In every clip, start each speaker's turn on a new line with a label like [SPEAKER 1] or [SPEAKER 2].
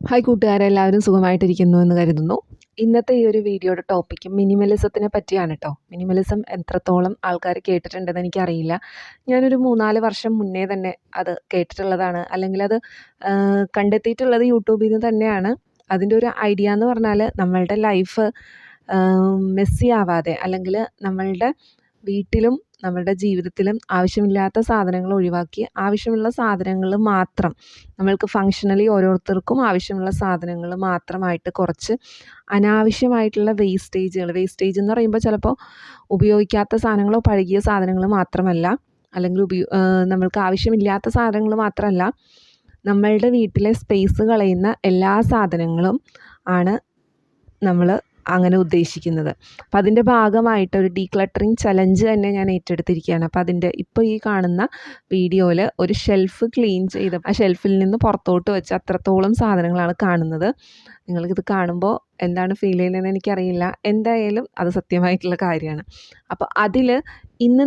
[SPEAKER 1] Hi കൂട്ടുകാരെ, എല്ലാവരും സുഖമായിട്ടിരിക്കുന്നു എന്ന് കരുതുന്നു. ഇന്നത്തെ ഈ ഒരു വീഡിയോയുടെ ടോപ്പിക്ക് മിനിമലിസത്തിനെ പറ്റിയാണ് കേട്ടോ. മിനിമലിസം എത്രത്തോളം ആൾക്കാർ കേട്ടിട്ടുണ്ടെന്ന് എനിക്കറിയില്ല. ഞാനൊരു 3-4 വർഷം മുന്നേ തന്നെ അത് കേട്ടിട്ടുള്ളതാണ്, അല്ലെങ്കിൽ അത് കണ്ടെത്തിയിട്ടുള്ളത് യൂട്യൂബിൽ നിന്ന് തന്നെയാണ്. അതിൻ്റെ ഒരു ഐഡിയ എന്ന് പറഞ്ഞാൽ നമ്മളുടെ ലൈഫ് മെസ്സി ആവാതെ, അല്ലെങ്കിൽ നമ്മളുടെ വീട്ടിലും നമ്മളുടെ ജീവിതത്തിലും ആവശ്യമില്ലാത്ത സാധനങ്ങൾ ഒഴിവാക്കി ആവശ്യമുള്ള സാധനങ്ങൾ മാത്രം, നമ്മൾക്ക് ഫങ്ഷണലി ഓരോരുത്തർക്കും ആവശ്യമുള്ള സാധനങ്ങൾ മാത്രമായിട്ട് കുറച്ച് അനാവശ്യമായിട്ടുള്ള വേസ്റ്റേജ് എന്ന് പറയുമ്പോൾ ചിലപ്പോൾ ഉപയോഗിക്കാത്ത സാധനങ്ങളോ പഴകിയ സാധനങ്ങൾ മാത്രമല്ല, അല്ലെങ്കിൽ നമ്മൾക്ക് ആവശ്യമില്ലാത്ത സാധനങ്ങൾ മാത്രമല്ല, നമ്മളുടെ വീട്ടിലെ സ്പേസ് കളയുന്ന എല്ലാ സാധനങ്ങളും ആണ് നമ്മൾ അങ്ങനെ ഉദ്ദേശിക്കുന്നത്. അപ്പോൾ അതിൻ്റെ ഭാഗമായിട്ട് ഒരു ഡീക്ലട്ടറിങ് ചലഞ്ച് തന്നെ ഞാൻ ഏറ്റെടുത്തിരിക്കുകയാണ്. അപ്പോൾ അതിൻ്റെ ഇപ്പോൾ ഈ കാണുന്ന വീഡിയോയിൽ ഒരു ഷെൽഫ് ക്ലീൻ ചെയ്ത് ആ ഷെൽഫിൽ നിന്ന് പുറത്തോട്ട് വെച്ച അത്രത്തോളം സാധനങ്ങളാണ് കാണുന്നത്. നിങ്ങൾക്കിത് കാണുമ്പോൾ എന്താണ് ഫീൽ ചെയ്യുന്നതെന്ന് എനിക്കറിയില്ല. എന്തായാലും അത് സത്യമായിട്ടുള്ള കാര്യമാണ്. അപ്പോൾ അതിൽ ഇന്ന്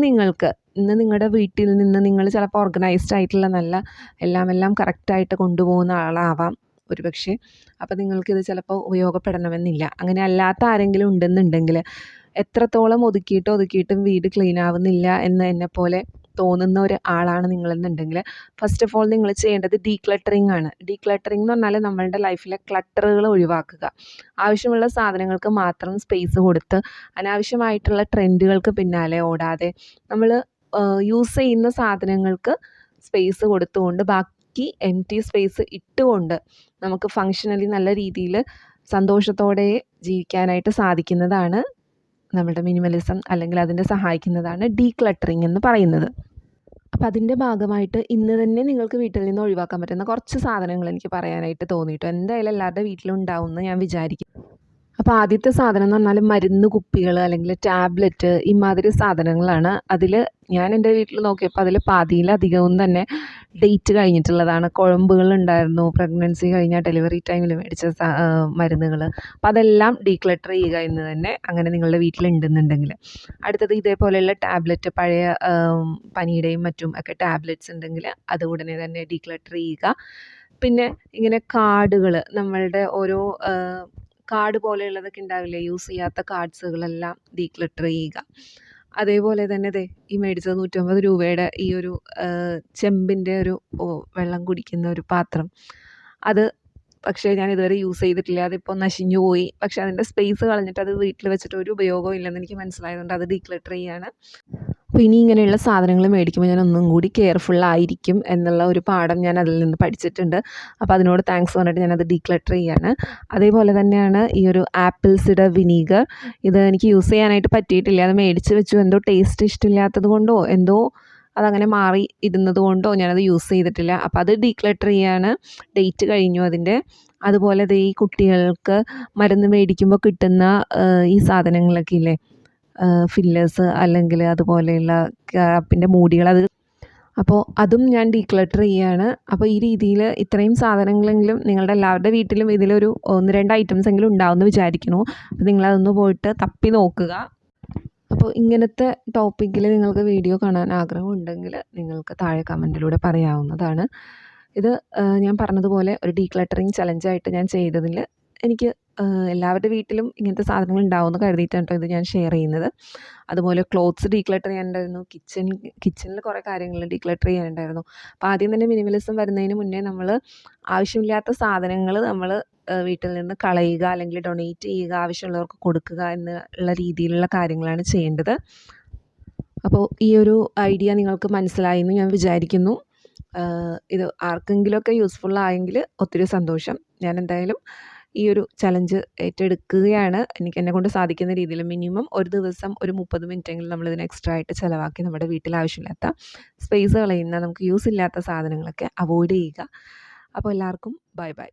[SPEAKER 1] നിങ്ങളുടെ വീട്ടിൽ നിന്ന് നിങ്ങൾ ചിലപ്പോൾ ഓർഗനൈസ്ഡ് ആയിട്ടുള്ള നല്ല എല്ലാം കറക്റ്റായിട്ട് കൊണ്ടുപോകുന്ന ആളാവാം ഒരുപക്ഷെ. അപ്പോൾ നിങ്ങൾക്കിത് ചിലപ്പോൾ ഉപയോഗപ്പെടണമെന്നില്ല. അങ്ങനെ അല്ലാത്ത ആരെങ്കിലും ഉണ്ടെന്നുണ്ടെങ്കിൽ, എത്രത്തോളം ഒതുക്കിയിട്ടും വീട് ക്ലീൻ ആവുന്നില്ല എന്ന് എന്നെപ്പോലെ തോന്നുന്ന ഒരു ആളാണ് നിങ്ങളെന്നുണ്ടെങ്കിൽ, ഫസ്റ്റ് ഓഫ് ഓൾ നിങ്ങൾ ചെയ്യേണ്ടത് ഡീക്ലട്ടറിങ് ആണ്. ഡീക്ലട്ടറിങ് എന്ന് പറഞ്ഞാൽ നമ്മളുടെ ലൈഫിലെ ക്ലട്ടറുകൾ ഒഴിവാക്കുക. ആവശ്യമുള്ള സാധനങ്ങൾക്ക് മാത്രം സ്പേസ് കൊടുത്ത് അനാവശ്യമായിട്ടുള്ള ട്രെൻഡുകൾക്ക് പിന്നാലെ ഓടാതെ നമ്മൾ യൂസ് ചെയ്യുന്ന സാധനങ്ങൾക്ക് സ്പേസ് കൊടുത്തുകൊണ്ട് എംപ്റ്റി സ്പേസ് ഇട്ടുകൊണ്ട് നമുക്ക് ഫങ്ഷണലി നല്ല രീതിയിൽ സന്തോഷത്തോടെ ജീവിക്കാനായിട്ട് സാധിക്കുന്നതാണ് നമ്മുടെ മിനിമലിസം, അല്ലെങ്കിൽ അതിനെ സഹായിക്കുന്നതാണ് ഡീക്ലട്ടറിങ് എന്ന് പറയുന്നത്. അപ്പോൾ അതിൻ്റെ ഭാഗമായിട്ട് ഇന്ന് തന്നെ നിങ്ങൾക്ക് വീട്ടിൽ നിന്ന് ഒഴിവാക്കാൻ പറ്റുന്ന കുറച്ച് സാധനങ്ങൾ എനിക്ക് പറയാനായിട്ട് തോന്നിയിട്ടു. എന്തായാലും എല്ലാവരുടെ വീട്ടിലും ഉണ്ടാവുമെന്ന് ഞാൻ വിചാരിക്കും. അപ്പോൾ ആദ്യത്തെ സാധനം എന്ന് പറഞ്ഞാൽ മരുന്ന് കുപ്പികൾ, അല്ലെങ്കിൽ ടാബ്ലറ്റ്, ഇമാതിരി സാധനങ്ങളാണ്. അതിൽ ഞാൻ എൻ്റെ വീട്ടിൽ നോക്കിയപ്പോൾ അതിൽ പാതിയിലധികവും തന്നെ ഡേറ്റ് കഴിഞ്ഞിട്ടുള്ളതാണ്. കുഴമ്പുകൾ ഉണ്ടായിരുന്നു, പ്രഗ്നൻസി കഴിഞ്ഞ ഡെലിവറി ടൈമിൽ മേടിച്ച മരുന്നുകൾ. അപ്പോൾ അതെല്ലാം ഡീക്ലട്ടർ ചെയ്യുക എന്ന് തന്നെ, അങ്ങനെ നിങ്ങളുടെ വീട്ടിലുണ്ടെന്നുണ്ടെങ്കിൽ. അടുത്തത് ഇതേപോലെയുള്ള ടാബ്ലറ്റ്, പഴയ പനിയുടെയും മറ്റും ഒക്കെ ടാബ്ലറ്റ്സ് ഉണ്ടെങ്കിൽ അത് ഉടനെ തന്നെ ഡീക്ലട്ടർ ചെയ്യുക. പിന്നെ ഇങ്ങനെ കാർഡുകൾ, നമ്മളുടെ ഓരോ കാർഡ് പോലെയുള്ളതൊക്കെ ഉണ്ടാവില്ലേ, യൂസ് ചെയ്യാത്ത കാർഡ്സുകളെല്ലാം ഡീക്ലട്ടർ ചെയ്യുക. അതേപോലെ തന്നെ ഈ മേടിച്ചത് 150 രൂപയുടെ ഈ ഒരു ചെമ്പിൻ്റെ ഒരു വെള്ളം കുടിക്കുന്ന ഒരു പാത്രം, അത് പക്ഷേ ഞാൻ ഇതുവരെ യൂസ് ചെയ്തിട്ടില്ല. അതിപ്പോൾ നശിഞ്ഞു പോയി. പക്ഷേ അതിൻ്റെ സ്പേസ് കളഞ്ഞിട്ട് അത് വീട്ടിൽ വെച്ചിട്ട് ഒരു ഉപയോഗവും ഇല്ലെന്ന് എനിക്ക് മനസ്സിലായതുകൊണ്ട് അത് ഡീക്ലട്ടർ ചെയ്യാണ്. അപ്പോൾ ഇനി ഇങ്ങനെയുള്ള സാധനങ്ങൾ മേടിക്കുമ്പോൾ ഞാൻ ഒന്നും കൂടി കെയർഫുള്ളായിരിക്കും എന്നുള്ള ഒരു പാഠം ഞാൻ അതിൽ നിന്ന് പഠിച്ചിട്ടുണ്ട്. അപ്പോൾ അതിനോട് താങ്ക്സ് പറഞ്ഞിട്ട് ഞാനത് ഡീക്ലട്ടർ ചെയ്യാണ്. അതേപോലെ തന്നെയാണ് ഈ ഒരു ആപ്പിൾ സിഡർ വിനീഗർ. ഇത് എനിക്ക് യൂസ് ചെയ്യാനായിട്ട് പറ്റിയിട്ടില്ല. അത് മേടിച്ച് വെച്ചു, എന്തോ ടേസ്റ്റ് ഇഷ്ടമില്ലാത്തത് കൊണ്ടോ എന്തോ അതങ്ങനെ മാറി ഇരുന്നത് കൊണ്ടോ ഞാനത് യൂസ് ചെയ്തിട്ടില്ല. അപ്പോൾ അത് ഡീക്ലട്ടർ ചെയ്യാണ്. ഡേറ്റ് കഴിഞ്ഞു അതിൻ്റെ. അതുപോലെ ഈ കുട്ടികൾക്ക് മരുന്ന് മേടിക്കുമ്പോൾ കിട്ടുന്ന ഈ സാധനങ്ങളൊക്കെ ഇല്ലേ, ഫില്ലേഴ്സ്, അല്ലെങ്കിൽ അതുപോലെയുള്ള ക്യാപ്പിൻ്റെ മൂടികൾ, അപ്പോൾ അതും ഞാൻ ഡീക്ലട്ടർ ചെയ്യാണ്. അപ്പോൾ ഈ രീതിയിൽ ഇത്രയും സാധനങ്ങളെങ്കിലും നിങ്ങളുടെ എല്ലാവരുടെ വീട്ടിലും ഇതിലൊരു 1-2 ഐറ്റംസ് എങ്കിലും ഉണ്ടാവുമെന്ന് വിചാരിക്കുന്നു. അപ്പോൾ നിങ്ങളതൊന്ന് പോയിട്ട് തപ്പി നോക്കുക. അപ്പോൾ ഇങ്ങനത്തെ ടോപ്പിക്കിൽ നിങ്ങൾക്ക് വീഡിയോ കാണാൻ ആഗ്രഹമുണ്ടെങ്കിൽ നിങ്ങൾക്ക് താഴെ കമൻറ്റിലൂടെ പറയാവുന്നതാണ്. ഇത് ഞാൻ പറഞ്ഞതുപോലെ ഒരു ഡീക്ലട്ടറിങ് ചലഞ്ചായിട്ട് ഞാൻ ചെയ്തതിൽ എനിക്ക് എല്ലാവരുടെ വീട്ടിലും ഇങ്ങനത്തെ സാധനങ്ങൾ ഉണ്ടാവുമെന്ന് കരുതിയിട്ടാണ് കേട്ടോ ഇത് ഞാൻ ഷെയർ ചെയ്യുന്നത്. അതുപോലെ ക്ലോത്ത്സ് ഡീക്ലട്ടർ ചെയ്യാനുണ്ടായിരുന്നു, കിച്ചണിൽ കുറേ കാര്യങ്ങൾ ഡീക്ലട്ടർ ചെയ്യാനുണ്ടായിരുന്നു. അപ്പോൾ ആദ്യം തന്നെ മിനിമലിസം വരുന്നതിന് മുന്നേ നമ്മൾ ആവശ്യമില്ലാത്ത സാധനങ്ങൾ നമ്മൾ വീട്ടിൽ നിന്ന് കളയുക, അല്ലെങ്കിൽ ഡൊണേറ്റ് ചെയ്യുക, ആവശ്യമുള്ളവർക്ക് കൊടുക്കുക എന്നുള്ള രീതിയിലുള്ള കാര്യങ്ങളാണ് ചെയ്യേണ്ടത്. അപ്പോൾ ഈ ഒരു ഐഡിയ നിങ്ങൾക്ക് മനസ്സിലായി എന്ന് ഞാൻ വിചാരിക്കുന്നു. ഇത് ആർക്കെങ്കിലുമൊക്കെ യൂസ്ഫുള്ളായെങ്കിൽ ഒത്തിരി സന്തോഷം. ഞാൻ എന്തായാലും ഈ ഒരു ചലഞ്ച് ഏറ്റെടുക്കുകയാണ്. എന്നെക്കൊണ്ട് സാധിക്കുന്ന രീതിയിൽ മിനിമം ഒരു ദിവസം ഒരു 30 മിനിറ്റെങ്കിലും നമ്മളിതിന് എക്സ്ട്രാ ആയിട്ട് ചിലവാക്കി നമ്മുടെ വീട്ടിൽ ആവശ്യമില്ലാത്ത സ്പേസ് കളയുന്ന, നമുക്ക് യൂസ് ഇല്ലാത്ത സാധനങ്ങളൊക്കെ അവോയ്ഡ് ചെയ്യുക. അപ്പോൾ എല്ലാവർക്കും ബൈ.